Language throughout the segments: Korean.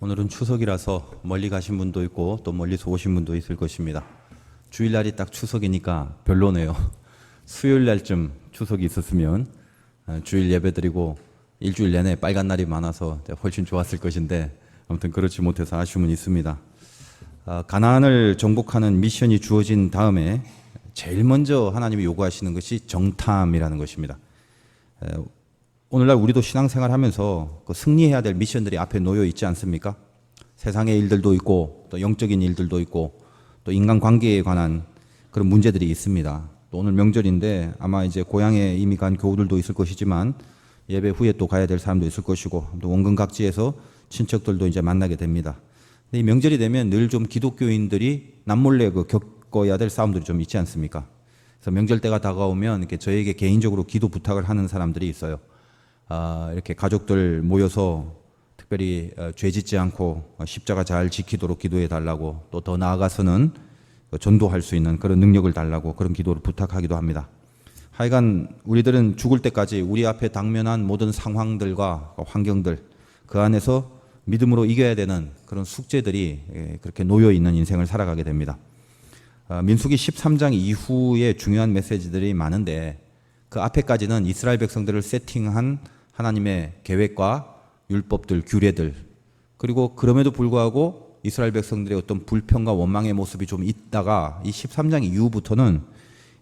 오늘은 추석이라서 멀리 가신 분도 있고 또 멀리서 오신 분도 있을 것입니다. 주일날이 딱 추석이니까 별로네요. 수요일날쯤 추석이 있었으면 주일 예배드리고 일주일 내내 빨간 날이 많아서 훨씬 좋았을 것인데 아무튼 그렇지 못해서 아쉬움은 있습니다. 가나안을 정복하는 미션이 주어진 다음에 제일 먼저 하나님이 요구하시는 것이 정탐이라는 것입니다. 오늘날 우리도 신앙생활하면서 그 승리해야 될 미션들이 앞에 놓여 있지 않습니까? 세상의 일들도 있고 또 영적인 일들도 있고 또 인간관계에 관한 그런 문제들이 있습니다. 또 오늘 명절인데 아마 이제 고향에 이미 간 교우들도 있을 것이지만 예배 후에 또 가야 될 사람도 있을 것이고 또 원근 각지에서 친척들도 이제 만나게 됩니다. 근데 이 명절이 되면 늘 좀 기독교인들이 남몰래 겪어야 될 싸움들이 좀 있지 않습니까? 그래서 명절 때가 다가오면 이렇게 저에게 개인적으로 기도 부탁을 하는 사람들이 있어요. 이렇게 가족들 모여서 특별히 죄 짓지 않고 십자가 잘 지키도록 기도해 달라고, 또 더 나아가서는 전도할 수 있는 그런 능력을 달라고 그런 기도를 부탁하기도 합니다. 하여간 우리들은 죽을 때까지 우리 앞에 당면한 모든 상황들과 환경들, 그 안에서 믿음으로 이겨야 되는 그런 숙제들이 그렇게 놓여 있는 인생을 살아가게 됩니다. 민수기 13장 이후에 중요한 메시지들이 많은데 그 앞에까지는 이스라엘 백성들을 세팅한 하나님의 계획과 율법들, 규례들, 그리고 그럼에도 불구하고 이스라엘 백성들의 어떤 불평과 원망의 모습이 좀 있다가 이 13장 이후부터는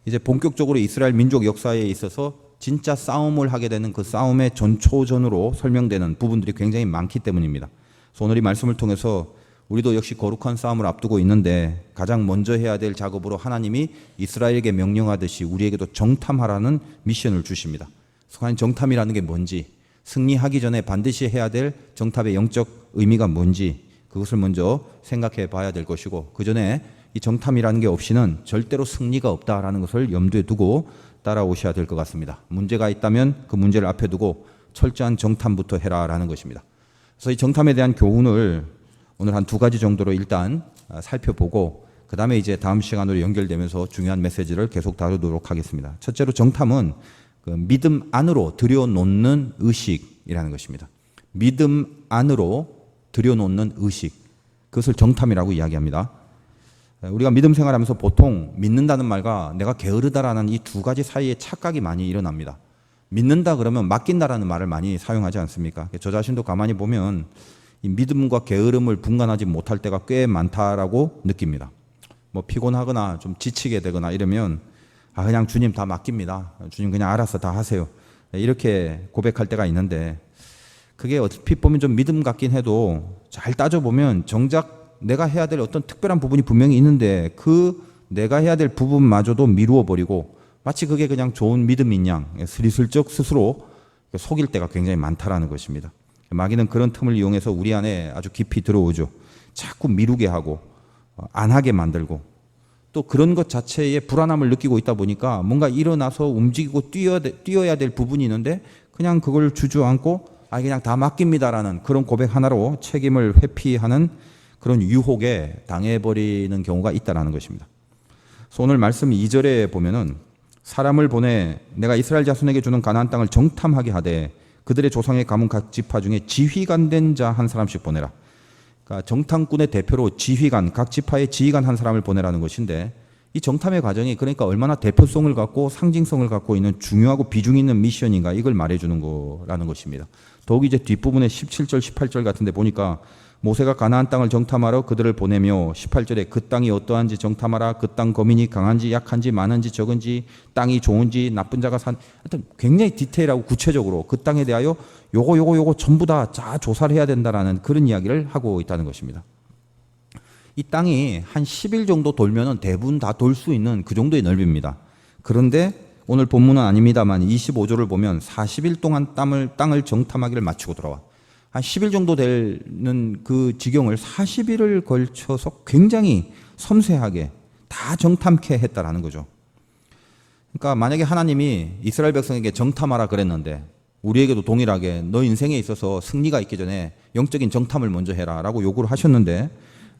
이제 본격적으로 이스라엘 민족 역사에 있어서 진짜 싸움을 하게 되는 그 싸움의 전초전으로 설명되는 부분들이 굉장히 많기 때문입니다. 그래서 오늘 이 말씀을 통해서 우리도 역시 거룩한 싸움을 앞두고 있는데 가장 먼저 해야 될 작업으로 하나님이 이스라엘에게 명령하듯이 우리에게도 정탐하라는 미션을 주십니다. 그래서 과연 정탐이라는 게 뭔지, 승리하기 전에 반드시 해야 될 정탐의 영적 의미가 뭔지 그것을 먼저 생각해 봐야 될 것이고, 그 전에 이 정탐이라는 게 없이는 절대로 승리가 없다라는 것을 염두에 두고 따라오셔야 될 것 같습니다. 문제가 있다면 그 문제를 앞에 두고 철저한 정탐부터 해라라는 것입니다. 그래서 이 정탐에 대한 교훈을 오늘 한 2가지 정도로 일단 살펴보고 그 다음에 이제 다음 시간으로 연결되면서 중요한 메시지를 계속 다루도록 하겠습니다. 첫째로 정탐은 그 믿음 안으로 들여놓는 의식이라는 것입니다. 믿음 안으로 들여놓는 의식, 그것을 정탐이라고 이야기합니다. 우리가 믿음 생활하면서 보통 믿는다는 말과 내가 게으르다라는 이 2가지 사이에 착각이 많이 일어납니다. 믿는다 그러면 맡긴다라는 말을 많이 사용하지 않습니까? 저 자신도 가만히 보면 이 믿음과 게으름을 분간하지 못할 때가 꽤 많다라고 느낍니다. 뭐 피곤하거나 좀 지치게 되거나 이러면 그냥 주님 다 맡깁니다. 주님 그냥 알아서 다 하세요. 이렇게 고백할 때가 있는데 그게 어떻게 보면 좀 믿음 같긴 해도 잘 따져보면 정작 내가 해야 될 어떤 특별한 부분이 분명히 있는데 그 내가 해야 될 부분마저도 미루어 버리고 마치 그게 그냥 좋은 믿음인 양 스리슬쩍 스스로 속일 때가 굉장히 많다라는 것입니다. 마귀는 그런 틈을 이용해서 우리 안에 아주 깊이 들어오죠. 자꾸 미루게 하고 안 하게 만들고 또 그런 것 자체에 불안함을 느끼고 있다 보니까 뭔가 일어나서 움직이고 뛰어야 될 부분이 있는데 그냥 그걸 주저앉고 그냥 다 맡깁니다라는 그런 고백 하나로 책임을 회피하는 그런 유혹에 당해버리는 경우가 있다는 것입니다. 그래서 오늘 말씀 2절에 보면은 사람을 보내 내가 이스라엘 자손에게 주는 가나안 땅을 정탐하게 하되 그들의 조상의 가문 각 지파 중에 지휘관 된 자 한 사람씩 보내라. 그러니까 정탐꾼의 대표로 지휘관, 각 지파의 지휘관 한 사람을 보내라는 것인데 이 정탐의 과정이 그러니까 얼마나 대표성을 갖고 상징성을 갖고 있는 중요하고 비중 있는 미션인가 이걸 말해주는 거라는 것입니다. 더욱이 이제 뒷부분에 17절, 18절 같은 데 보니까 모세가 가나안 땅을 정탐하러 그들을 보내며 18절에 그 땅이 어떠한지 정탐하라. 그 땅 거민이 강한지 약한지 많은지 적은지 땅이 좋은지 나쁜 자가 하여튼 굉장히 디테일하고 구체적으로 그 땅에 대하여 요거 전부 다 조사를 해야 된다라는 그런 이야기를 하고 있다는 것입니다. 이 땅이 한 10일 정도 돌면은 대부분 다 돌 수 있는 그 정도의 넓이입니다. 그런데 오늘 본문은 아닙니다만 25절을 보면 40일 동안 땅을 정탐하기를 마치고 돌아와. 한 10일 정도 되는 그 지경을 40일을 걸쳐서 굉장히 섬세하게 다 정탐케 했다라는 거죠. 그러니까 만약에 하나님이 이스라엘 백성에게 정탐하라 그랬는데 우리에게도 동일하게 너 인생에 있어서 승리가 있기 전에 영적인 정탐을 먼저 해라 라고 요구를 하셨는데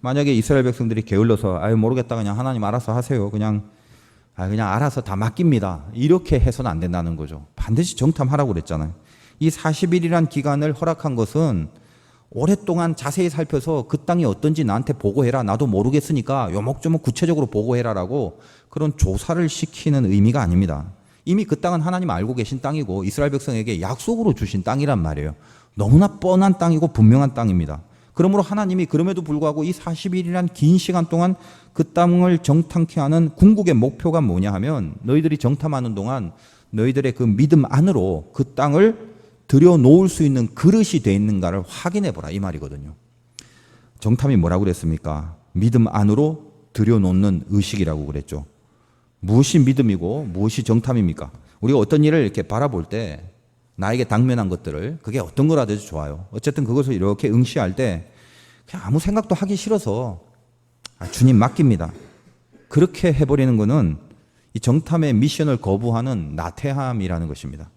만약에 이스라엘 백성들이 게을러서 모르겠다 그냥 하나님 알아서 하세요. 그냥 알아서 다 맡깁니다. 이렇게 해서는 안 된다는 거죠. 반드시 정탐하라고 그랬잖아요. 이 40일이란 기간을 허락한 것은 오랫동안 자세히 살펴서 그 땅이 어떤지 나한테 보고해라. 나도 모르겠으니까 요목조목 구체적으로 보고해라라고 그런 조사를 시키는 의미가 아닙니다. 이미 그 땅은 하나님 알고 계신 땅이고 이스라엘 백성에게 약속으로 주신 땅이란 말이에요. 너무나 뻔한 땅이고 분명한 땅입니다. 그러므로 하나님이 그럼에도 불구하고 이 40일이란 긴 시간 동안 그 땅을 정탐케 하는 궁극의 목표가 뭐냐 하면 너희들이 정탐하는 동안 너희들의 그 믿음 안으로 그 땅을 들여놓을 수 있는 그릇이 돼 있는가를 확인해 보라 이 말이거든요. 정탐이 뭐라고 그랬습니까? 믿음 안으로 들여놓는 의식이라고 그랬죠. 무엇이 믿음이고 무엇이 정탐입니까? 우리가 어떤 일을 이렇게 바라볼 때 나에게 당면한 것들을 그게 어떤 거라도 좋아요. 어쨌든 그것을 이렇게 응시할 때 그냥 아무 생각도 하기 싫어서 주님 맡깁니다. 그렇게 해버리는 것은 이 정탐의 미션을 거부하는 나태함이라는 것입니다.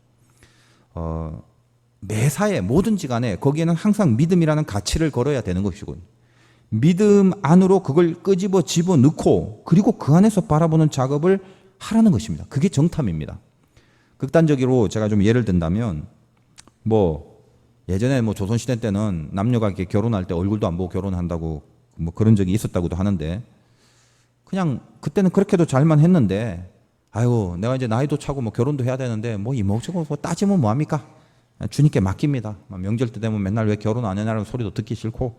매사에 뭐든지 간에 거기에는 항상 믿음이라는 가치를 걸어야 되는 것이고 믿음 안으로 그걸 끄집어 집어넣고 그리고 그 안에서 바라보는 작업을 하라는 것입니다. 그게 정탐입니다. 극단적으로 제가 좀 예를 든다면 예전에 조선시대 때는 남녀가 이렇게 결혼할 때 얼굴도 안 보고 결혼한다고 그런 적이 있었다고도 하는데 그냥 그때는 그렇게도 잘만 했는데 아유 내가 이제 나이도 차고 결혼도 해야 되는데 이목저목 따지면 뭐합니까? 주님께 맡깁니다. 명절 때 되면 맨날 왜 결혼 안 해라는 소리도 듣기 싫고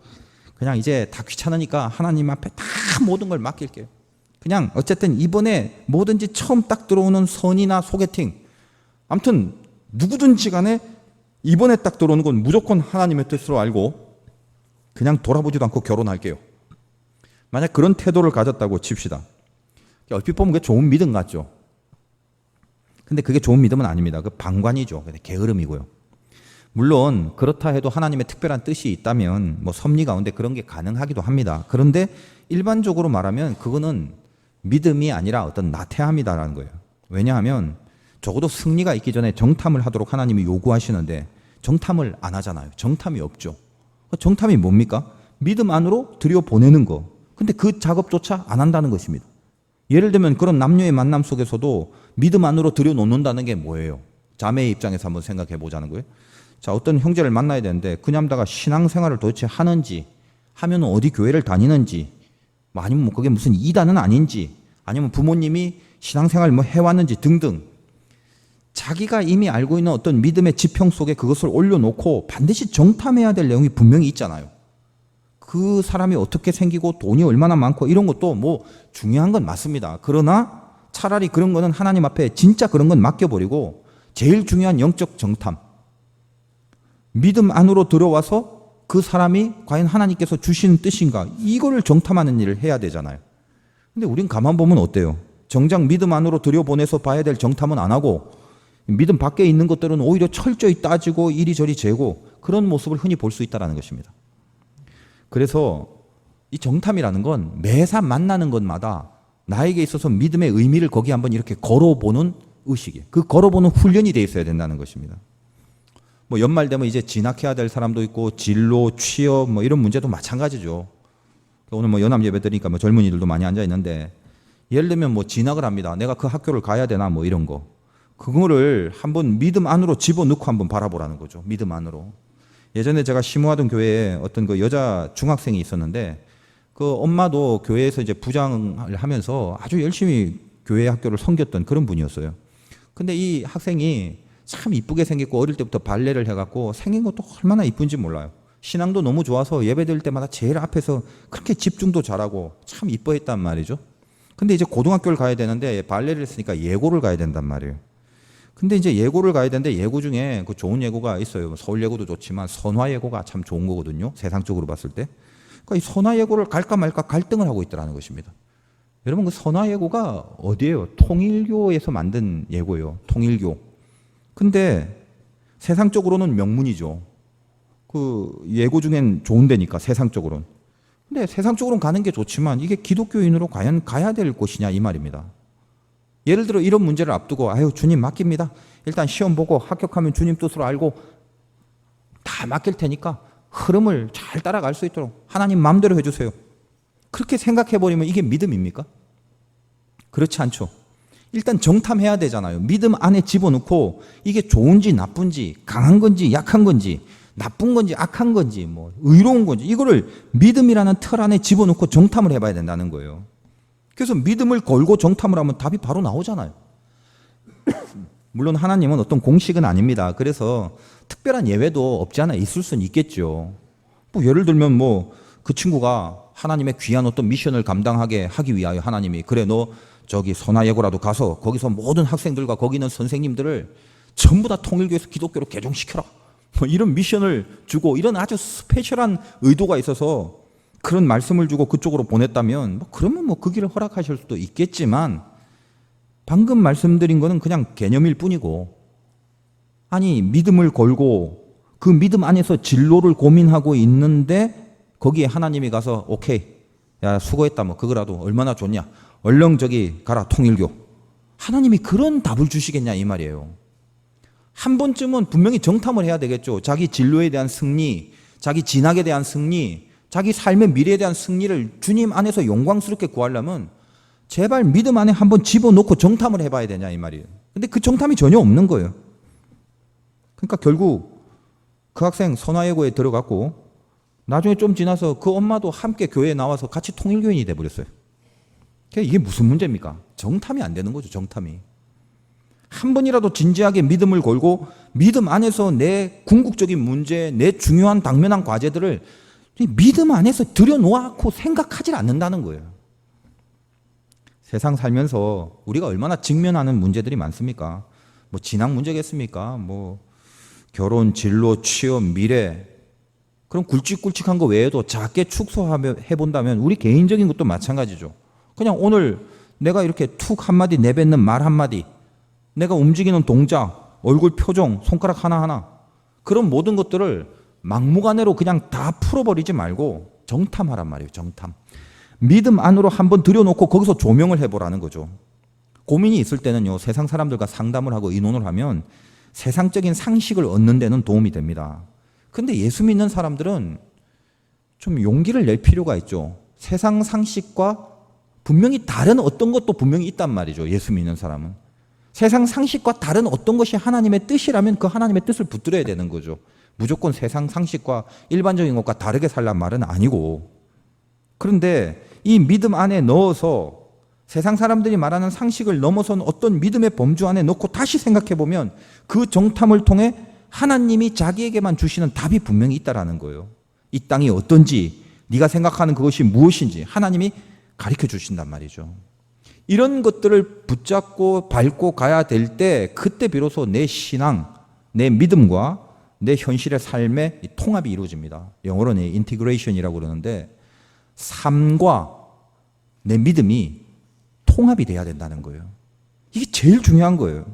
그냥 이제 다 귀찮으니까 하나님 앞에 다 모든 걸 맡길게요. 그냥 어쨌든 이번에 뭐든지 처음 딱 들어오는 선이나 소개팅 아무튼 누구든지 간에 이번에 딱 들어오는 건 무조건 하나님의 뜻으로 알고 그냥 돌아보지도 않고 결혼할게요. 만약 그런 태도를 가졌다고 칩시다. 얼핏 보면 그게 좋은 믿음 같죠. 근데 그게 좋은 믿음은 아닙니다. 그 방관이죠. 게으름이고요. 물론 그렇다 해도 하나님의 특별한 뜻이 있다면 섭리 가운데 그런 게 가능하기도 합니다. 그런데 일반적으로 말하면 그거는 믿음이 아니라 어떤 나태함이다라는 거예요. 왜냐하면 적어도 승리가 있기 전에 정탐을 하도록 하나님이 요구하시는데 정탐을 안 하잖아요. 정탐이 없죠. 정탐이 뭡니까? 믿음 안으로 들여보내는 거. 근데 그 작업조차 안 한다는 것입니다. 예를 들면 그런 남녀의 만남 속에서도 믿음 안으로 들여놓는다는 게 뭐예요? 자매의 입장에서 한번 생각해 보자는 거예요. 자, 어떤 형제를 만나야 되는데 그 남자가 신앙생활을 도대체 하는지 하면 어디 교회를 다니는지 아니면 그게 무슨 이단은 아닌지 아니면 부모님이 신앙생활 해왔는지 등등 자기가 이미 알고 있는 어떤 믿음의 지평 속에 그것을 올려놓고 반드시 정탐해야 될 내용이 분명히 있잖아요. 그 사람이 어떻게 생기고 돈이 얼마나 많고 이런 것도 중요한 건 맞습니다. 그러나 차라리 그런 거는 하나님 앞에 진짜 그런 건 맡겨버리고 제일 중요한 영적 정탐 믿음 안으로 들어와서 그 사람이 과연 하나님께서 주시는 뜻인가 이거를 정탐하는 일을 해야 되잖아요. 근데 우린 가만 보면 어때요? 정작 믿음 안으로 들여보내서 봐야 될 정탐은 안 하고 믿음 밖에 있는 것들은 오히려 철저히 따지고 이리저리 재고 그런 모습을 흔히 볼 수 있다는 것입니다. 그래서 이 정탐이라는 건 매사 만나는 것마다 나에게 있어서 믿음의 의미를 거기 한번 이렇게 걸어보는 의식이에요. 그 걸어보는 훈련이 돼 있어야 된다는 것입니다. 연말 되면 이제 진학해야 될 사람도 있고 진로, 취업 이런 문제도 마찬가지죠. 오늘 연합 예배 드리니까 젊은이들도 많이 앉아 있는데 예를 들면 진학을 합니다. 내가 그 학교를 가야 되나 이런 거. 그거를 한번 믿음 안으로 집어넣고 한번 바라보라는 거죠. 믿음 안으로. 예전에 제가 심우하던 교회에 어떤 그 여자 중학생이 있었는데 그 엄마도 교회에서 이제 부장을 하면서 아주 열심히 교회 학교를 섬겼던 그런 분이었어요. 근데 이 학생이 참 이쁘게 생겼고 어릴 때부터 발레를 해갖고 생긴 것도 얼마나 이쁜지 몰라요. 신앙도 너무 좋아서 예배 드릴 때마다 제일 앞에서 그렇게 집중도 잘하고 참 이뻐했단 말이죠. 근데 이제 고등학교를 가야 되는데 발레를 했으니까 예고를 가야 된단 말이에요. 근데 이제 예고를 가야 되는데 예고 중에 그 좋은 예고가 있어요. 서울 예고도 좋지만 선화 예고가 참 좋은 거거든요. 세상적으로 봤을 때. 그러니까 이 선화 예고를 갈까 말까 갈등을 하고 있더라는 것입니다. 여러분 그 선화 예고가 어디예요? 통일교에서 만든 예고예요. 통일교. 근데 세상적으로는 명문이죠. 그 예고 중엔 좋은 데니까 세상적으로는. 근데 세상적으로는 가는 게 좋지만 이게 기독교인으로 과연 가야 될 곳이냐 이 말입니다. 예를 들어 이런 문제를 앞두고 주님 맡깁니다. 일단 시험 보고 합격하면 주님 뜻으로 알고 다 맡길 테니까 흐름을 잘 따라갈 수 있도록 하나님 마음대로 해주세요. 그렇게 생각해버리면 이게 믿음입니까? 그렇지 않죠. 일단 정탐해야 되잖아요. 믿음 안에 집어넣고 이게 좋은지 나쁜지 강한 건지 약한 건지 나쁜 건지 악한 건지 뭐 의로운 건지 이거를 믿음이라는 틀 안에 집어넣고 정탐을 해봐야 된다는 거예요. 그래서 믿음을 걸고 정탐을 하면 답이 바로 나오잖아요. 물론 하나님은 어떤 공식은 아닙니다. 그래서 특별한 예외도 없지 않아 있을 수는 있겠죠. 뭐 예를 들면 뭐 그 친구가 하나님의 귀한 어떤 미션을 감당하게 하기 위하여 하나님이 그래 너 저기 선화예고라도 가서 거기서 모든 학생들과 거기 있는 선생님들을 전부 다 통일교에서 기독교로 개종시켜라. 뭐 이런 미션을 주고 이런 아주 스페셜한 의도가 있어서 그런 말씀을 주고 그쪽으로 보냈다면 뭐 그러면 뭐 그 길을 허락하실 수도 있겠지만 방금 말씀드린 거는 그냥 개념일 뿐이고 아니 믿음을 걸고 그 믿음 안에서 진로를 고민하고 있는데 거기에 하나님이 가서 오케이 야 수고했다 뭐 그거라도 얼마나 좋냐 얼른 저기 가라 통일교 하나님이 그런 답을 주시겠냐 이 말이에요. 한 번쯤은 분명히 정탐을 해야 되겠죠. 자기 진로에 대한 승리, 자기 진학에 대한 승리, 자기 삶의 미래에 대한 승리를 주님 안에서 영광스럽게 구하려면 제발 믿음 안에 한번 집어넣고 정탐을 해봐야 되냐 이 말이에요. 근데 그 정탐이 전혀 없는 거예요. 그러니까 결국 그 학생 선화예고에 들어갔고 나중에 좀 지나서 그 엄마도 함께 교회에 나와서 같이 통일교인이 돼버렸어요. 이게 무슨 문제입니까? 정탐이 안 되는 거죠. 정탐이. 한 번이라도 진지하게 믿음을 걸고 믿음 안에서 내 궁극적인 문제, 내 중요한 당면한 과제들을 믿음 안에서 들여놓고 생각하지 않는다는 거예요. 세상 살면서 우리가 얼마나 직면하는 문제들이 많습니까? 뭐 진학 문제겠습니까? 뭐 결혼, 진로, 취업, 미래 그럼 굵직굵직한 거 외에도 작게 축소해본다면 우리 개인적인 것도 마찬가지죠. 그냥 오늘 내가 이렇게 툭 한마디 내뱉는 말 한마디 내가 움직이는 동작, 얼굴 표정, 손가락 하나하나 그런 모든 것들을 막무가내로 그냥 다 풀어버리지 말고 정탐하란 말이에요. 정탐. 믿음 안으로 한번 들여놓고 거기서 조명을 해보라는 거죠. 고민이 있을 때는요. 세상 사람들과 상담을 하고 의논을 하면 세상적인 상식을 얻는 데는 도움이 됩니다. 근데 예수 믿는 사람들은 좀 용기를 낼 필요가 있죠. 세상 상식과 분명히 다른 어떤 것도 분명히 있단 말이죠. 예수 믿는 사람은. 세상 상식과 다른 어떤 것이 하나님의 뜻이라면 그 하나님의 뜻을 붙들어야 되는 거죠. 무조건 세상 상식과 일반적인 것과 다르게 살란 말은 아니고. 그런데 이 믿음 안에 넣어서 세상 사람들이 말하는 상식을 넘어선 어떤 믿음의 범주 안에 넣고 다시 생각해 보면 그 정탐을 통해 하나님이 자기에게만 주시는 답이 분명히 있다라는 거예요. 이 땅이 어떤지, 네가 생각하는 그것이 무엇인지 하나님이 가르쳐 주신단 말이죠. 이런 것들을 붙잡고 밟고 가야 될 때 그때 비로소 내 신앙, 내 믿음과 내 현실의 삶의 통합이 이루어집니다. 영어로는 인티그레이션이라고 그러는데 삶과 내 믿음이 통합이 돼야 된다는 거예요. 이게 제일 중요한 거예요.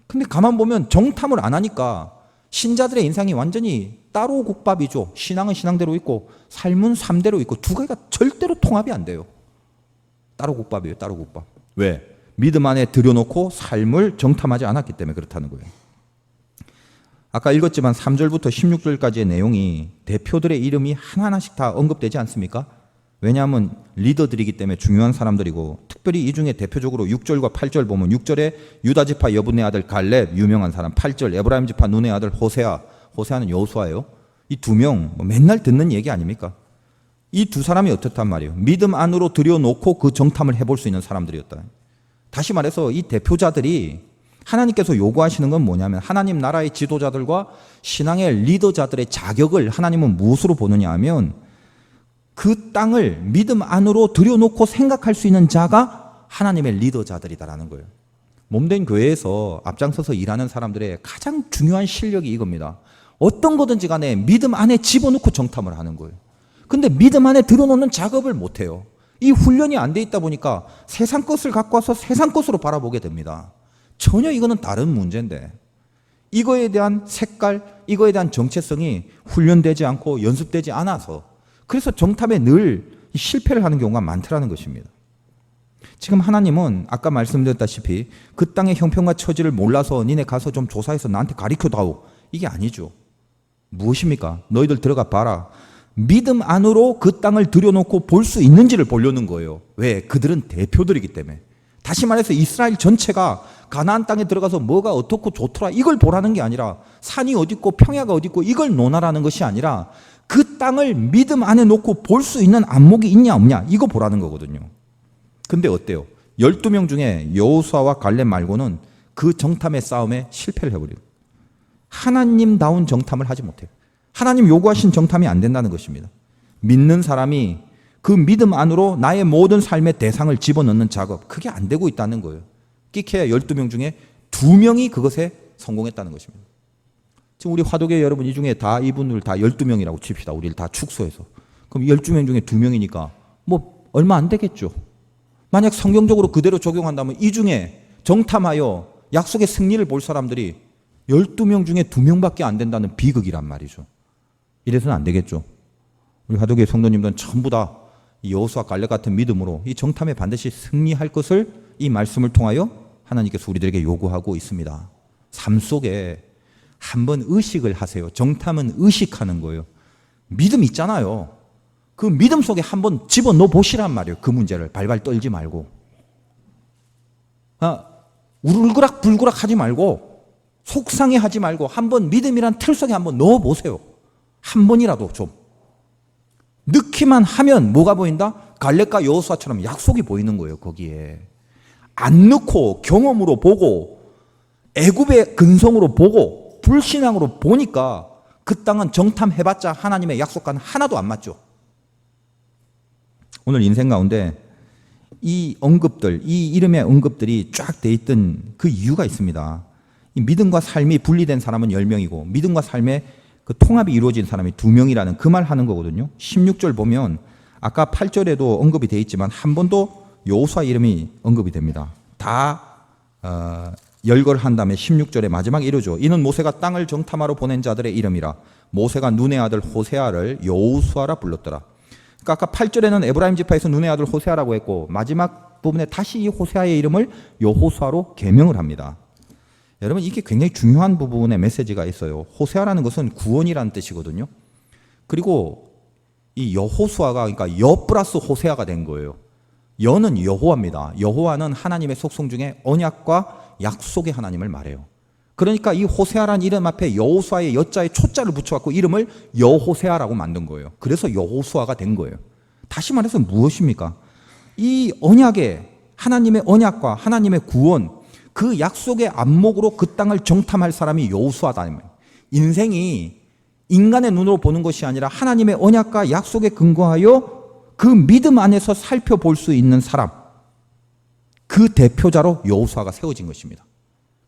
근데 가만 보면 정탐을 안 하니까 신자들의 인상이 완전히 따로 국밥이죠. 신앙은 신앙대로 있고 삶은 삶대로 있고 두 가지가 절대로 통합이 안 돼요. 따로 국밥이에요. 따로 국밥. 왜? 믿음 안에 들여놓고 삶을 정탐하지 않았기 때문에 그렇다는 거예요. 아까 읽었지만 3절부터 16절까지의 내용이 대표들의 이름이 하나하나씩 다 언급되지 않습니까? 왜냐하면 리더들이기 때문에 중요한 사람들이고 특별히 이 중에 대표적으로 6절과 8절 보면 6절에 유다지파 여분의 아들 갈렙 유명한 사람 8절 에브라임 지파 눈의 아들 호세아는 여호수아예요. 이 두 명 맨날 듣는 얘기 아닙니까? 이 두 사람이 어떻단 말이에요? 믿음 안으로 들여놓고 그 정탐을 해볼 수 있는 사람들이었다. 다시 말해서 이 대표자들이 하나님께서 요구하시는 건 뭐냐면 하나님 나라의 지도자들과 신앙의 리더자들의 자격을 하나님은 무엇으로 보느냐 하면 그 땅을 믿음 안으로 들여놓고 생각할 수 있는 자가 하나님의 리더자들이다라는 거예요. 몸된 교회에서 앞장서서 일하는 사람들의 가장 중요한 실력이 이겁니다. 어떤 거든지 간에 믿음 안에 집어넣고 정탐을 하는 거예요. 근데 믿음 안에 들여놓는 작업을 못해요. 이 훈련이 안 돼 있다 보니까 세상 것을 갖고 와서 세상 것으로 바라보게 됩니다. 전혀 이거는 다른 문제인데 이거에 대한 색깔, 이거에 대한 정체성이 훈련되지 않고 연습되지 않아서 그래서 정탐에 늘 실패를 하는 경우가 많더라는 것입니다. 지금 하나님은 아까 말씀드렸다시피 그 땅의 형편과 처지를 몰라서 니네 가서 좀 조사해서 나한테 가르쳐다오. 이게 아니죠. 무엇입니까? 너희들 들어가 봐라. 믿음 안으로 그 땅을 들여놓고 볼 수 있는지를 보려는 거예요. 왜? 그들은 대표들이기 때문에. 다시 말해서 이스라엘 전체가 가나안 땅에 들어가서 뭐가 어떻고 좋더라 이걸 보라는 게 아니라 산이 어디 있고 평야가 어디 있고 이걸 논하라는 것이 아니라 그 땅을 믿음 안에 놓고 볼 수 있는 안목이 있냐 없냐 이거 보라는 거거든요. 근데 어때요? 12명 중에 여호수아와 갈렙 말고는 그 정탐의 싸움에 실패를 해버려요. 하나님다운 정탐을 하지 못해요. 하나님 요구하신 정탐이 안 된다는 것입니다. 믿는 사람이 그 믿음 안으로 나의 모든 삶의 대상을 집어넣는 작업, 그게 안 되고 있다는 거예요. 끼케야 12명 중에 2명이 그것에 성공했다는 것입니다. 지금 우리 화도계 여러분 이 중에 다 이분들 다 12명이라고 칩시다. 우리를 다 축소해서. 그럼 12명 중에 2명이니까 뭐 얼마 안 되겠죠. 만약 성경적으로 그대로 적용한다면 이 중에 정탐하여 약속의 승리를 볼 사람들이 12명 중에 2명밖에 안 된다는 비극이란 말이죠. 이래서는 안 되겠죠. 우리 화도계 성도님들은 전부 다 여호수아 갈렙 같은 믿음으로 이 정탐에 반드시 승리할 것을 이 말씀을 통하여 하나님께서 우리들에게 요구하고 있습니다. 삶 속에 한번 의식을 하세요. 정탐은 의식하는 거예요. 믿음 있잖아요. 그 믿음 속에 한번 집어넣어 보시란 말이에요. 그 문제를 발발 떨지 말고. 울그락 불그락 하지 말고 속상해 하지 말고 한번 믿음이란 틀 속에 한번 넣어 보세요. 한 번이라도 좀. 넣기만 하면 뭐가 보인다? 갈렙과 여호수아처럼 약속이 보이는 거예요. 거기에. 안 넣고 경험으로 보고 애굽의 근성으로 보고 불신앙으로 보니까 그 땅은 정탐해봤자 하나님의 약속과는 하나도 안 맞죠. 오늘 인생 가운데 이 언급들, 이 이름의 언급들이 쫙 돼 있던 그 이유가 있습니다. 이 믿음과 삶이 분리된 사람은 10명이고 믿음과 삶의 그 통합이 이루어진 사람이 2명이라는 그 말 하는 거거든요. 16절 보면 아까 8절에도 언급이 돼 있지만 한 번도 여호수아 이름이 언급이 됩니다. 다 열거한 다음에 16절에 마지막에 이르죠. 이는 모세가 땅을 정탐하러 보낸 자들의 이름이라. 모세가 눈의 아들 호세아를 여호수아라 불렀더라. 그러니까 아까 8절에는 에브라임 지파에서 눈의 아들 호세아라고 했고 마지막 부분에 다시 이 호세아의 이름을 여호수아로 계명을 합니다. 여러분 이게 굉장히 중요한 부분의 메시지가 있어요. 호세아라는 것은 구원이라는 뜻이거든요. 그리고 이 여호수아가 그러니까 여 플러스 호세아가 된 거예요. 여는 여호와입니다. 여호와는 하나님의 속성 중에 언약과 약속의 하나님을 말해요. 그러니까 이 호세아라는 이름 앞에 여호수아의 여자에 초자를 붙여갖고 이름을 여호세아라고 만든 거예요. 그래서 여호수아가 된 거예요. 다시 말해서 무엇입니까? 이 언약의 하나님의 언약과 하나님의 구원 그 약속의 안목으로 그 땅을 정탐할 사람이 여호수아다. 인생이 인간의 눈으로 보는 것이 아니라 하나님의 언약과 약속에 근거하여 그 믿음 안에서 살펴볼 수 있는 사람, 그 대표자로 여호수아가 세워진 것입니다.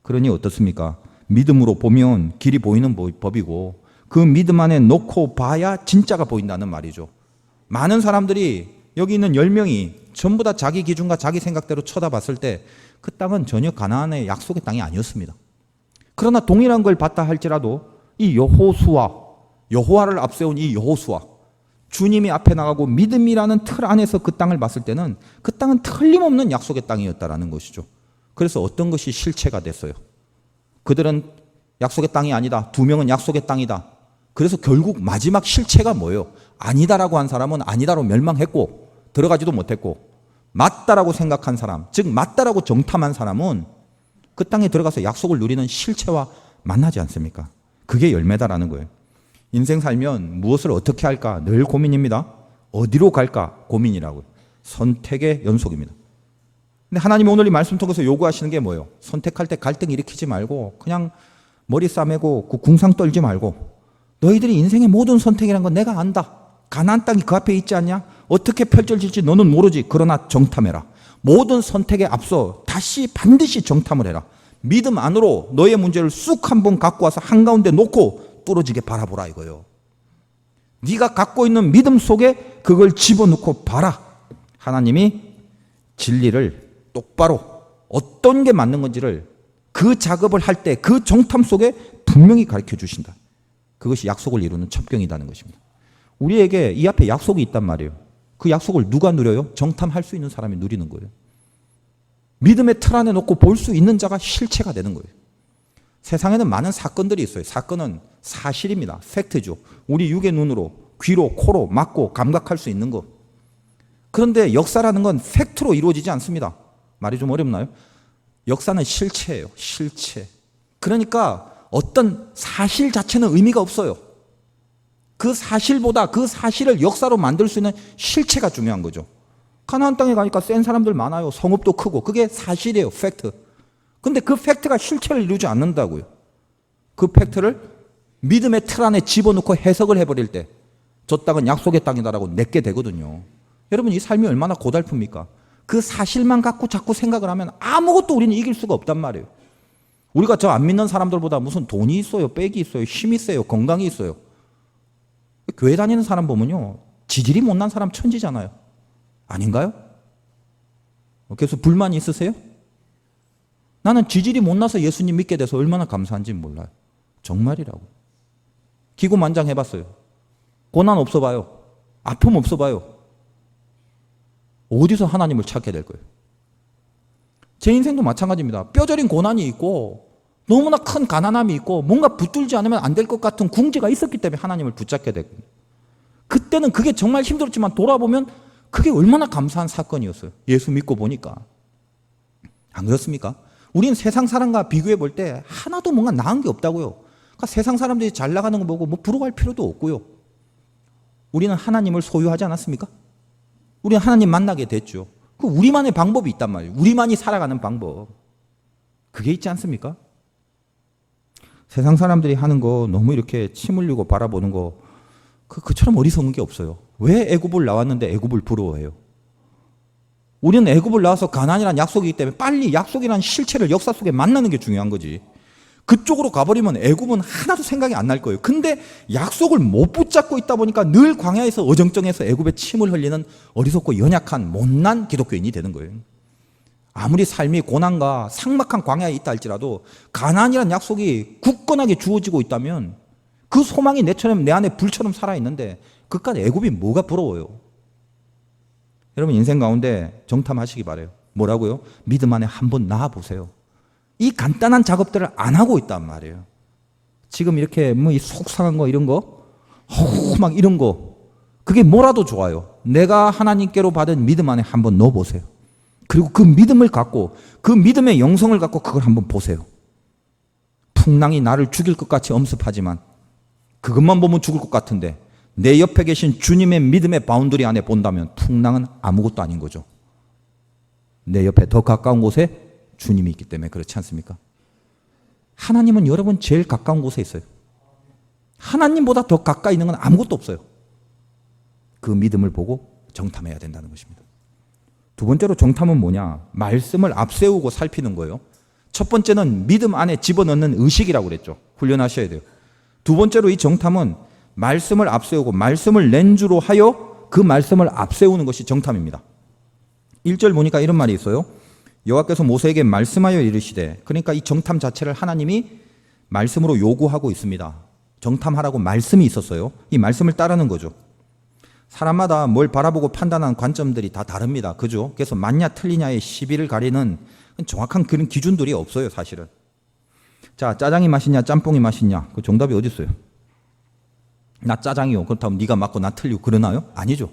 그러니 어떻습니까? 믿음으로 보면 길이 보이는 법이고 그 믿음 안에 놓고 봐야 진짜가 보인다는 말이죠. 많은 사람들이 여기 있는 10명이 전부 다 자기 기준과 자기 생각대로 쳐다봤을 때 그 땅은 전혀 가나안의 약속의 땅이 아니었습니다. 그러나 동일한 걸 봤다 할지라도 이 여호수아, 여호와를 앞세운 이 여호수아, 주님이 앞에 나가고 믿음이라는 틀 안에서 그 땅을 봤을 때는 그 땅은 틀림없는 약속의 땅이었다라는 것이죠. 그래서 어떤 것이 실체가 됐어요? 그들은 약속의 땅이 아니다. 2명은 약속의 땅이다. 그래서 결국 마지막 실체가 뭐예요? 아니다라고 한 사람은 아니다로 멸망했고 들어가지도 못했고 맞다라고 생각한 사람, 즉 맞다라고 정탐한 사람은 그 땅에 들어가서 약속을 누리는 실체와 만나지 않습니까? 그게 열매다라는 거예요. 인생 살면 무엇을 어떻게 할까 늘 고민입니다. 어디로 갈까 고민이라고요. 선택의 연속입니다. 근데 하나님이 오늘 이 말씀 통해서 요구하시는 게 뭐예요? 선택할 때 갈등 일으키지 말고 그냥 머리 싸매고 그 궁상 떨지 말고 너희들이 인생의 모든 선택이란 건 내가 안다. 가나안 땅이 그 앞에 있지 않냐? 어떻게 펼쳐질지 너는 모르지. 그러나 정탐해라. 모든 선택에 앞서 다시 반드시 정탐을 해라. 믿음 안으로 너의 문제를 쑥 한번 갖고 와서 한가운데 놓고 뚫어지게 바라보라 이거예요. 네가 갖고 있는 믿음 속에 그걸 집어넣고 봐라. 하나님이 진리를 똑바로 어떤 게 맞는 건지를 그 작업을 할 때 그 정탐 속에 분명히 가르쳐 주신다. 그것이 약속을 이루는 첩경이라는 것입니다. 우리에게 이 앞에 약속이 있단 말이에요. 그 약속을 누가 누려요? 정탐할 수 있는 사람이 누리는 거예요. 믿음의 틀 안에 놓고 볼 수 있는 자가 실체가 되는 거예요. 세상에는 많은 사건들이 있어요. 사건은 사실입니다. 팩트죠. 우리 육의 눈으로, 귀로, 코로 막고 감각할 수 있는 것. 그런데 역사라는 건 팩트로 이루어지지 않습니다. 말이 좀 어렵나요? 역사는 실체예요. 실체. 그러니까 어떤 사실 자체는 의미가 없어요. 그 사실보다 그 사실을 역사로 만들 수 있는 실체가 중요한 거죠. 가나안 땅에 가니까 센 사람들 많아요. 성읍도 크고. 그게 사실이에요. 팩트. 근데 그 팩트가 실체를 이루지 않는다고요. 그 팩트를 믿음의 틀 안에 집어넣고 해석을 해버릴 때 저 땅은 약속의 땅이다라고 내게 되거든요. 여러분 이 삶이 얼마나 고달픕니까? 그 사실만 갖고 자꾸 생각을 하면 아무것도 우리는 이길 수가 없단 말이에요. 우리가 저 안 믿는 사람들보다 무슨 돈이 있어요, 빽이 있어요, 힘이 세요, 건강이 있어요. 교회 다니는 사람 보면요, 지질이 못난 사람 천지잖아요. 아닌가요? 그래서 불만이 있으세요? 나는 지질이 못나서 예수님 믿게 돼서 얼마나 감사한지 몰라요. 정말이라고. 기고만장 해봤어요. 고난 없어봐요. 아픔 없어봐요. 어디서 하나님을 찾게 될 거예요? 제 인생도 마찬가지입니다. 뼈저린 고난이 있고 너무나 큰 가난함이 있고 뭔가 붙들지 않으면 안 될 것 같은 궁지가 있었기 때문에 하나님을 붙잡게 됐거든요. 그때는 그게 정말 힘들었지만 돌아보면 그게 얼마나 감사한 사건이었어요. 예수 믿고 보니까. 안 그렇습니까? 우리는 세상 사람과 비교해 볼 때 하나도 뭔가 나은 게 없다고요. 그러니까 세상 사람들이 잘 나가는 거 보고 뭐 부러워할 필요도 없고요. 우리는 하나님을 소유하지 않았습니까? 우리는 하나님 만나게 됐죠. 그 우리만의 방법이 있단 말이에요. 우리만이 살아가는 방법. 그게 있지 않습니까? 세상 사람들이 하는 거 너무 이렇게 침 흘리고 바라보는 거 그처럼 어리석은 게 없어요. 왜 애굽을 나왔는데 애굽을 부러워해요? 우리는 애굽을 나와서 가나안이라는 약속이기 때문에 빨리 약속이라는 실체를 역사 속에 만나는 게 중요한 거지. 그쪽으로 가버리면 애굽은 하나도 생각이 안 날 거예요. 근데 약속을 못 붙잡고 있다 보니까 늘 광야에서 어정쩡해서 애굽에 침을 흘리는 어리석고 연약한 못난 기독교인이 되는 거예요. 아무리 삶이 고난과 삭막한 광야에 있다 할지라도 가나안이라는 약속이 굳건하게 주어지고 있다면 그 소망이 내 안에 불처럼 살아있는데 그깟 애굽이 뭐가 부러워요? 여러분 인생 가운데 정탐하시기 바라요. 뭐라고요? 믿음 안에 한번 나아보세요. 이 간단한 작업들을 안 하고 있단 말이에요. 지금 이렇게 뭐 이 속상한 거 이런 거, 막 이런 거, 그게 뭐라도 좋아요. 내가 하나님께로 받은 믿음 안에 한번 넣어보세요. 그리고 그 믿음을 갖고, 그 믿음의 영성을 갖고 그걸 한번 보세요. 풍랑이 나를 죽일 것 같이 엄습하지만 그것만 보면 죽을 것 같은데 내 옆에 계신 주님의 믿음의 바운더리 안에 본다면 풍랑은 아무것도 아닌 거죠. 내 옆에 더 가까운 곳에 주님이 있기 때문에 그렇지 않습니까? 하나님은 여러분 제일 가까운 곳에 있어요. 하나님보다 더 가까이 있는 건 아무것도 없어요. 그 믿음을 보고 정탐해야 된다는 것입니다. 두 번째로 정탐은 뭐냐? 말씀을 앞세우고 살피는 거예요. 첫 번째는 믿음 안에 집어넣는 의식이라고 그랬죠. 훈련하셔야 돼요. 두 번째로 이 정탐은 말씀을 앞세우고 말씀을 렌즈로 하여 그 말씀을 앞세우는 것이 정탐입니다. 1절 보니까 이런 말이 있어요. 여호와께서 모세에게 말씀하여 이르시되, 그러니까 이 정탐 자체를 하나님이 말씀으로 요구하고 있습니다. 정탐하라고 말씀이 있었어요. 이 말씀을 따르는 거죠. 사람마다 뭘 바라보고 판단하는 관점들이 다 다릅니다. 그죠? 그래서 맞냐 틀리냐의 시비를 가리는 정확한 그런 기준들이 없어요, 사실은. 자, 짜장이 맛있냐 짬뽕이 맛있냐, 그 정답이 어디 있어요? 나 짜장이요. 그렇다면 네가 맞고 나 틀리고 그러나요? 아니죠.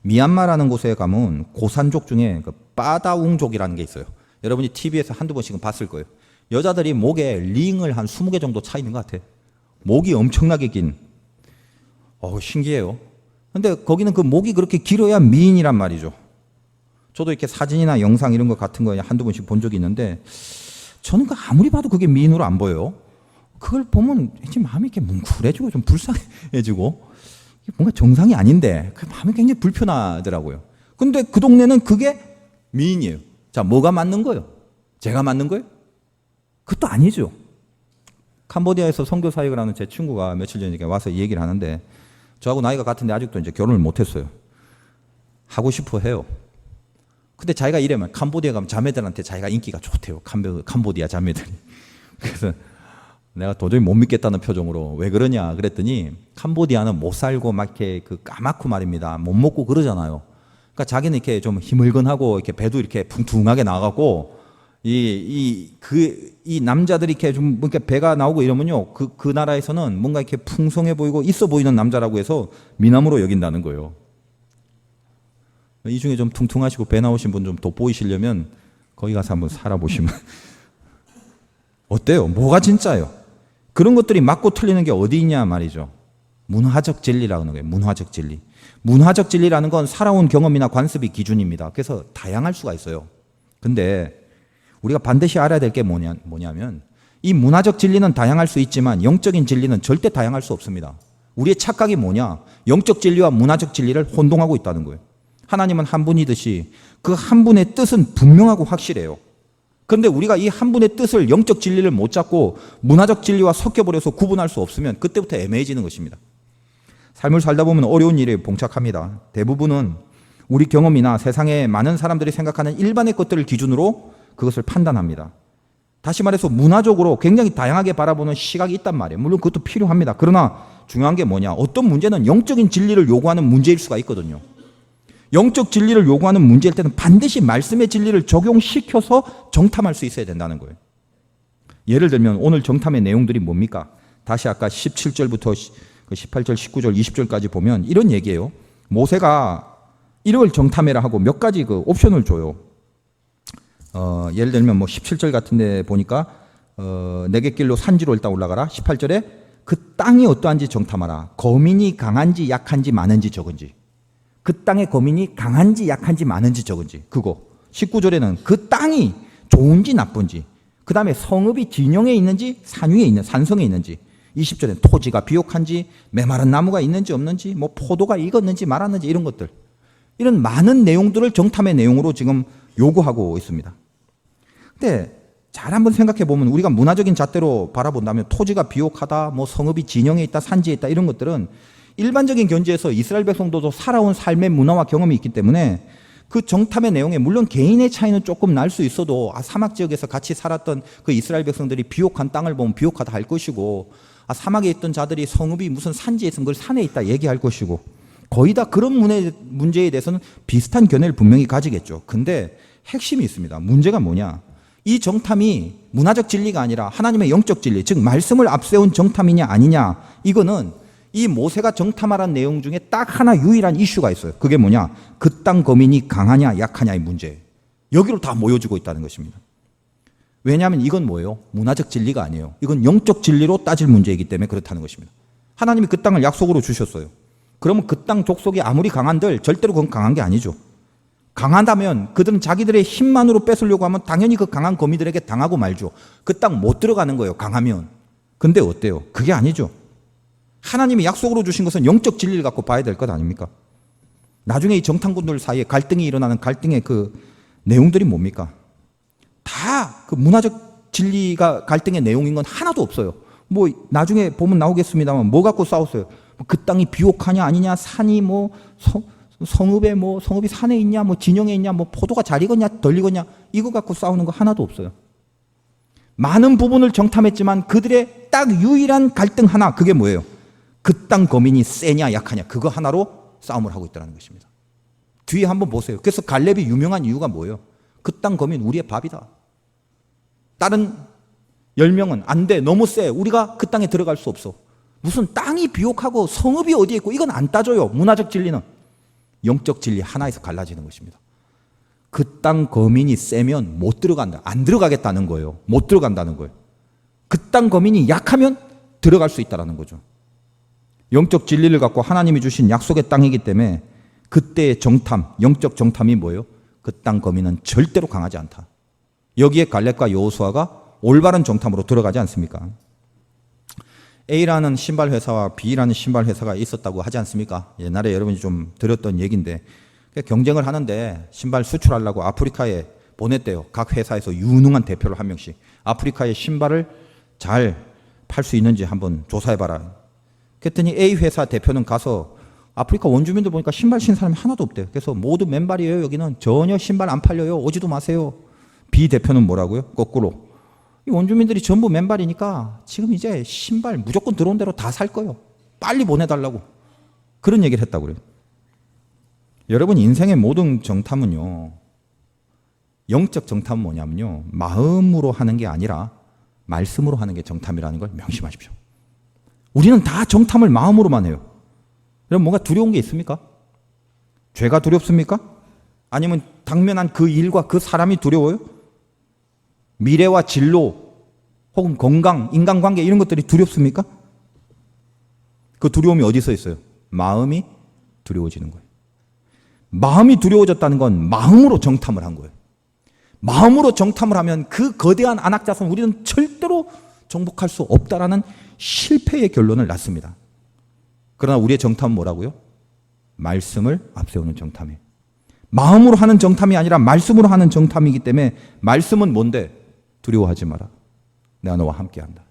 미얀마라는 곳에 가면 고산족 중에 그 빠다웅족이라는 게 있어요. 여러분이 TV에서 한두 번씩은 봤을 거예요. 여자들이 목에 링을 한 20개 정도 차 있는 것 같아. 목이 엄청나게 긴. 신기해요. 근데 거기는 그 목이 그렇게 길어야 미인이란 말이죠. 저도 이렇게 사진이나 영상 이런 거 같은 거 한두 번씩 본 적이 있는데 저는 아무리 봐도 그게 미인으로 안 보여요. 그걸 보면 왠지 마음이 이렇게 뭉클해지고 좀 불쌍해지고 뭔가 정상이 아닌데 그 마음이 굉장히 불편하더라고요. 근데 그 동네는 그게 미인이에요. 자, 뭐가 맞는 거예요? 제가 맞는 거예요? 그것도 아니죠. 캄보디아에서 선교 사역을 하는 제 친구가 며칠 전에 와서 이 얘기를 하는데 저하고 나이가 같은데 아직도 이제 결혼을 못 했어요. 하고 싶어 해요. 근데 자기가 이래면 캄보디아 가면 자매들한테 자기가 인기가 좋대요. 캄보디아 자매들이. 그래서 내가 도저히 못 믿겠다는 표정으로 왜 그러냐 그랬더니 캄보디아는 못 살고 막 이렇게 그 까맣고 말입니다. 못 먹고 그러잖아요. 그러니까 자기는 이렇게 좀 희물건하고 이렇게 배도 이렇게 붕퉁하게 나가고 이 남자들이 이렇게 좀 이렇게 배가 나오고 이러면요. 그 나라에서는 뭔가 이렇게 풍성해 보이고 있어 보이는 남자라고 해서 미남으로 여긴다는 거예요. 이 중에 좀 퉁퉁하시고 배 나오신 분 좀 돋보이시려면 거기 가서 한번 살아보시면 어때요? 뭐가 진짜예요? 그런 것들이 맞고 틀리는 게 어디 있냐 말이죠. 문화적 진리라고 하는 거예요. 문화적 진리. 문화적 진리라는 건 살아온 경험이나 관습이 기준입니다. 그래서 다양할 수가 있어요. 근데 우리가 반드시 알아야 될 게 뭐냐면 이 문화적 진리는 다양할 수 있지만 영적인 진리는 절대 다양할 수 없습니다. 우리의 착각이 뭐냐? 영적 진리와 문화적 진리를 혼동하고 있다는 거예요. 하나님은 한 분이듯이 그 한 분의 뜻은 분명하고 확실해요. 그런데 우리가 이 한 분의 뜻을 영적 진리를 못 잡고 문화적 진리와 섞여버려서 구분할 수 없으면 그때부터 애매해지는 것입니다. 삶을 살다 보면 어려운 일에 봉착합니다. 대부분은 우리 경험이나 세상에 많은 사람들이 생각하는 일반의 것들을 기준으로 그것을 판단합니다. 다시 말해서 문화적으로 굉장히 다양하게 바라보는 시각이 있단 말이에요. 물론 그것도 필요합니다. 그러나 중요한 게 뭐냐? 어떤 문제는 영적인 진리를 요구하는 문제일 수가 있거든요. 영적 진리를 요구하는 문제일 때는 반드시 말씀의 진리를 적용시켜서 정탐할 수 있어야 된다는 거예요. 예를 들면 오늘 정탐의 내용들이 뭡니까? 다시 아까 17절부터 18절, 19절, 20절까지 보면 이런 얘기예요. 모세가 이걸 정탐해라 하고 몇 가지 그 옵션을 줘요. 예를 들면 뭐 17절 같은 데 보니까 내게 길로 산지로 일단 올라가라. 18절에 그 땅이 어떠한지 정탐하라. 거민이 강한지 약한지 많은지 적은지. 그 땅의 거민이 강한지 약한지 많은지 적은지. 그거. 19절에는 그 땅이 좋은지 나쁜지. 그 다음에 성읍이 진영에 있는지 산 위에 있는 산성에 있는지. 20절에는 토지가 비옥한지 메마른 나무가 있는지 없는지 뭐 포도가 익었는지 말았는지 이런 것들. 이런 많은 내용들을 정탐의 내용으로 지금 요구하고 있습니다. 근데 잘 한번 생각해 보면 우리가 문화적인 잣대로 바라본다면 토지가 비옥하다, 뭐 성읍이 진영에 있다, 산지에 있다 이런 것들은 일반적인 견지에서 이스라엘 백성들도 살아온 삶의 문화와 경험이 있기 때문에 그 정탐의 내용에 물론 개인의 차이는 조금 날 수 있어도 사막 지역에서 같이 살았던 그 이스라엘 백성들이 비옥한 땅을 보면 비옥하다 할 것이고 사막에 있던 자들이 성읍이 무슨 산지에 있으면 그걸 산에 있다 얘기할 것이고 거의 다 그런 문제에 대해서는 비슷한 견해를 분명히 가지겠죠. 근데 핵심이 있습니다. 문제가 뭐냐? 이 정탐이 문화적 진리가 아니라 하나님의 영적 진리, 즉 말씀을 앞세운 정탐이냐 아니냐 이거는 이 모세가 정탐하라는 내용 중에 딱 하나 유일한 이슈가 있어요. 그게 뭐냐? 그 땅 거민이 강하냐 약하냐의 문제. 여기로 다 모여지고 있다는 것입니다. 왜냐하면 이건 뭐예요? 문화적 진리가 아니에요. 이건 영적 진리로 따질 문제이기 때문에 그렇다는 것입니다. 하나님이 그 땅을 약속으로 주셨어요. 그러면 그 땅 족속이 아무리 강한들 절대로 그건 강한 게 아니죠. 강하다면 그들은 자기들의 힘만으로 뺏으려고 하면 당연히 그 강한 거미들에게 당하고 말죠. 그 땅 못 들어가는 거예요. 강하면. 근데 어때요? 그게 아니죠. 하나님이 약속으로 주신 것은 영적 진리를 갖고 봐야 될 것 아닙니까? 나중에 이 정탐꾼들 사이에 갈등이 일어나는 갈등의 그 내용들이 뭡니까? 다 그 문화적 진리가 갈등의 내용인 건 하나도 없어요. 뭐 나중에 보면 나오겠습니다만 뭐 갖고 싸웠어요? 그 땅이 비옥하냐 아니냐, 산이 뭐 성읍에 뭐 성읍이 산에 있냐, 뭐 진영에 있냐, 뭐 포도가 잘 익었냐 덜 익었냐 이거 갖고 싸우는 거 하나도 없어요. 많은 부분을 정탐했지만 그들의 딱 유일한 갈등 하나 그게 뭐예요? 그 땅 거민이 세냐 약하냐 그거 하나로 싸움을 하고 있다는 것입니다. 뒤에 한번 보세요. 그래서 갈렙이 유명한 이유가 뭐예요? 그 땅 거민 우리의 밥이다. 다른 10명은 안 돼. 너무 세. 우리가 그 땅에 들어갈 수 없어. 무슨 땅이 비옥하고 성읍이 어디에 있고 이건 안 따져요. 문화적 진리는. 영적 진리 하나에서 갈라지는 것입니다. 그 땅 거민이 세면 못 들어간다. 안 들어가겠다는 거예요. 못 들어간다는 거예요. 그 땅 거민이 약하면 들어갈 수 있다는 거죠. 영적 진리를 갖고 하나님이 주신 약속의 땅이기 때문에 그때의 정탐, 영적 정탐이 뭐예요? 그 땅 거민은 절대로 강하지 않다. 여기에 갈렙과 여호수아가 올바른 정탐으로 들어가지 않습니까? A라는 신발 회사와 B라는 신발 회사가 있었다고 하지 않습니까? 옛날에 여러분이 좀 들었던 얘기인데 경쟁을 하는데 신발 수출하려고 아프리카에 보냈대요. 각 회사에서 유능한 대표를 한 명씩. 아프리카의 신발을 잘 팔 수 있는지 한번 조사해봐라. 그랬더니 A 회사 대표는 가서 아프리카 원주민들 보니까 신발 신는 사람이 하나도 없대요. 그래서 모두 맨발이에요. 여기는 전혀 신발 안 팔려요. 오지도 마세요. B 대표는 뭐라고요? 거꾸로. 이 원주민들이 전부 맨발이니까 지금 이제 신발 무조건 들어온 대로 다 살 거예요. 빨리 보내달라고. 그런 얘기를 했다고 그래요. 여러분 인생의 모든 정탐은요. 영적 정탐은 뭐냐면요. 마음으로 하는 게 아니라 말씀으로 하는 게 정탐이라는 걸 명심하십시오. 우리는 다 정탐을 마음으로만 해요. 여러분 뭔가 두려운 게 있습니까? 죄가 두렵습니까? 아니면 당면한 그 일과 그 사람이 두려워요? 미래와 진로 혹은 건강, 인간관계 이런 것들이 두렵습니까? 그 두려움이 어디서 있어요? 마음이 두려워지는 거예요. 마음이 두려워졌다는 건 마음으로 정탐을 한 거예요. 마음으로 정탐을 하면 그 거대한 안악자손 우리는 절대로 정복할 수 없다라는 실패의 결론을 낳습니다. 그러나 우리의 정탐은 뭐라고요? 말씀을 앞세우는 정탐이에요. 마음으로 하는 정탐이 아니라 말씀으로 하는 정탐이기 때문에 말씀은 뭔데? 두려워하지 마라. 내가 너와 함께한다.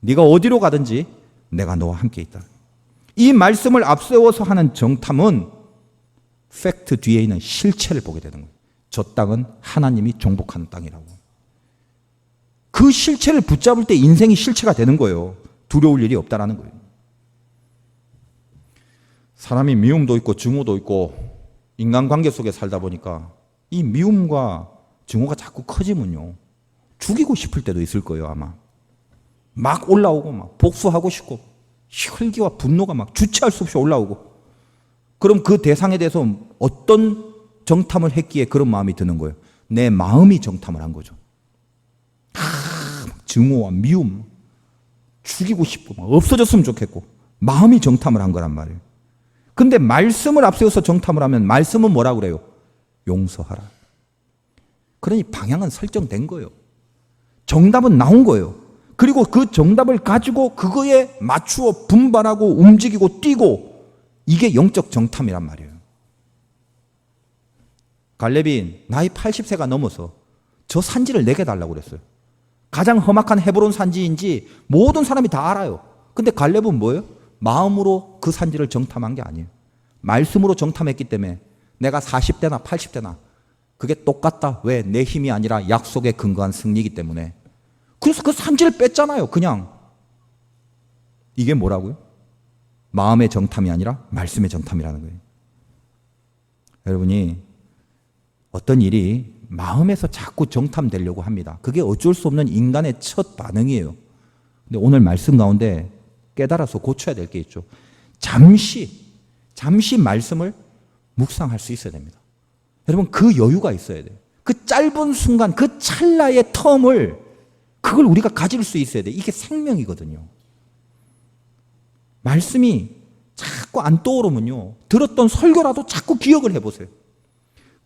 네가 어디로 가든지 내가 너와 함께 있다. 이 말씀을 앞세워서 하는 정탐은 팩트 뒤에 있는 실체를 보게 되는 거예요. 저 땅은 하나님이 정복하는 땅이라고. 그 실체를 붙잡을 때 인생이 실체가 되는 거예요. 두려울 일이 없다라는 거예요. 사람이 미움도 있고 증오도 있고 인간관계 속에 살다 보니까 이 미움과 증오가 자꾸 커지면요, 죽이고 싶을 때도 있을 거예요. 아마 막 올라오고 막 복수하고 싶고 혈기와 분노가 막 주체할 수 없이 올라오고, 그럼 그 대상에 대해서 어떤 정탐을 했기에 그런 마음이 드는 거예요? 내 마음이 정탐을 한 거죠. 증오와 미움, 죽이고 싶고 막 없어졌으면 좋겠고 마음이 정탐을 한 거란 말이에요. 근데 말씀을 앞세워서 정탐을 하면 말씀은 뭐라고 그래요? 용서하라. 그러니 방향은 설정된 거예요. 정답은 나온 거예요. 그리고 그 정답을 가지고 그거에 맞추어 분발하고 움직이고 뛰고, 이게 영적 정탐이란 말이에요. 갈렙이 나이 80세가 넘어서 저 산지를 내게 달라고 그랬어요. 가장 험악한 헤브론 산지인지 모든 사람이 다 알아요. 근데 갈렙은 뭐예요? 마음으로 그 산지를 정탐한 게 아니에요. 말씀으로 정탐했기 때문에 내가 40대나 80대나 그게 똑같다. 왜? 내 힘이 아니라 약속에 근거한 승리이기 때문에. 그래서 그 산지를 뺐잖아요. 그냥. 이게 뭐라고요? 마음의 정탐이 아니라 말씀의 정탐이라는 거예요. 여러분이 어떤 일이 마음에서 자꾸 정탐되려고 합니다. 그게 어쩔 수 없는 인간의 첫 반응이에요. 근데 오늘 말씀 가운데 깨달아서 고쳐야 될 게 있죠. 잠시 말씀을 묵상할 수 있어야 됩니다. 여러분, 그 여유가 있어야 돼요. 그 짧은 순간, 그 찰나의 텀을, 그걸 우리가 가질 수 있어야 돼요. 이게 생명이거든요. 말씀이 자꾸 안 떠오르면요, 들었던 설교라도 자꾸 기억을 해보세요.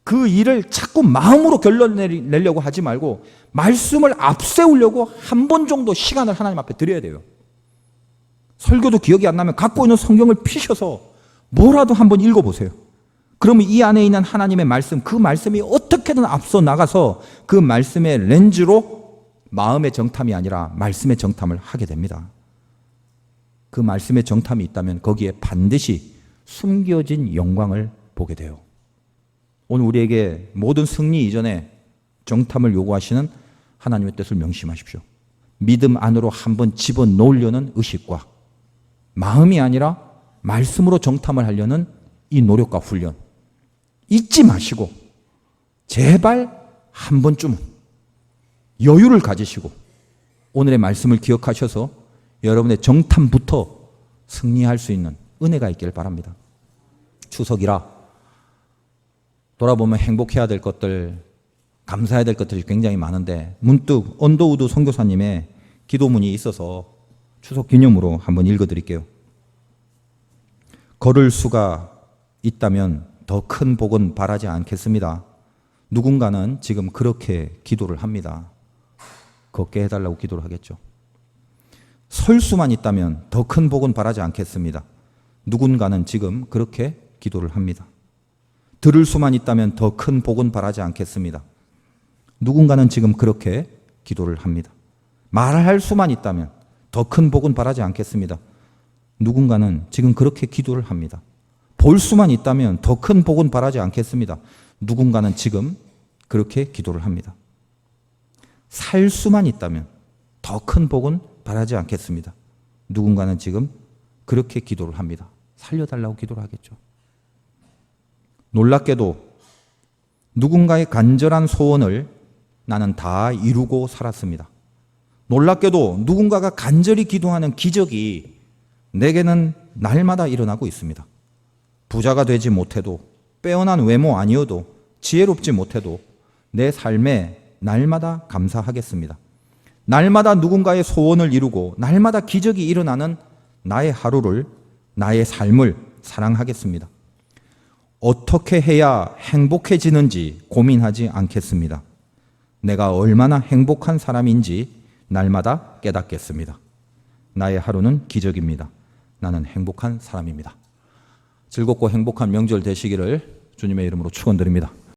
그 일을 자꾸 마음으로 결론 내려고 하지 말고 말씀을 앞세우려고 한 번 정도 시간을 하나님 앞에 드려야 돼요. 설교도 기억이 안 나면 갖고 있는 성경을 피셔서 뭐라도 한번 읽어보세요. 그러면 이 안에 있는 하나님의 말씀, 그 말씀이 어떻게든 앞서 나가서 그 말씀의 렌즈로 마음의 정탐이 아니라 말씀의 정탐을 하게 됩니다. 그 말씀의 정탐이 있다면 거기에 반드시 숨겨진 영광을 보게 돼요. 오늘 우리에게 모든 승리 이전에 정탐을 요구하시는 하나님의 뜻을 명심하십시오. 믿음 안으로 한번 집어넣으려는 의식과 마음이 아니라 말씀으로 정탐을 하려는 이 노력과 훈련, 잊지 마시고 제발 한 번쯤은 여유를 가지시고 오늘의 말씀을 기억하셔서 여러분의 정탐부터 승리할 수 있는 은혜가 있기를 바랍니다. 추석이라 돌아보면 행복해야 될 것들, 감사해야 될 것들이 굉장히 많은데 문득 언더우드 선교사님의 기도문이 있어서 추석 기념으로 한번 읽어드릴게요. 걸을 수가 있다면 더 큰 복은 바라지 않겠습니다. 누군가는 지금 그렇게 기도를 합니다. 걷게 해달라고 기도를 하겠죠. 설 수만 있다면 더 큰 복은 바라지 않겠습니다. 누군가는 지금 그렇게 기도를 합니다. 들을 수만 있다면 더 큰 복은 바라지 않겠습니다. 누군가는 지금 그렇게 기도를 합니다. 말할 수만 있다면 더 큰 복은 바라지 않겠습니다. 누군가는 지금 그렇게 기도를 합니다. 볼 수만 있다면 더 큰 복은 바라지 않겠습니다. 누군가는 지금 그렇게 기도를 합니다. 살 수만 있다면 더 큰 복은 바라지 않겠습니다. 누군가는 지금 그렇게 기도를 합니다. 살려달라고 기도를 하겠죠. 놀랍게도 누군가의 간절한 소원을 나는 다 이루고 살았습니다. 놀랍게도 누군가가 간절히 기도하는 기적이 내게는 날마다 일어나고 있습니다. 부자가 되지 못해도, 빼어난 외모 아니어도, 지혜롭지 못해도 내 삶에 날마다 감사하겠습니다. 날마다 누군가의 소원을 이루고 날마다 기적이 일어나는 나의 하루를, 나의 삶을 사랑하겠습니다. 어떻게 해야 행복해지는지 고민하지 않겠습니다. 내가 얼마나 행복한 사람인지 날마다 깨닫겠습니다. 나의 하루는 기적입니다. 나는 행복한 사람입니다. 즐겁고 행복한 명절 되시기를 주님의 이름으로 축원드립니다.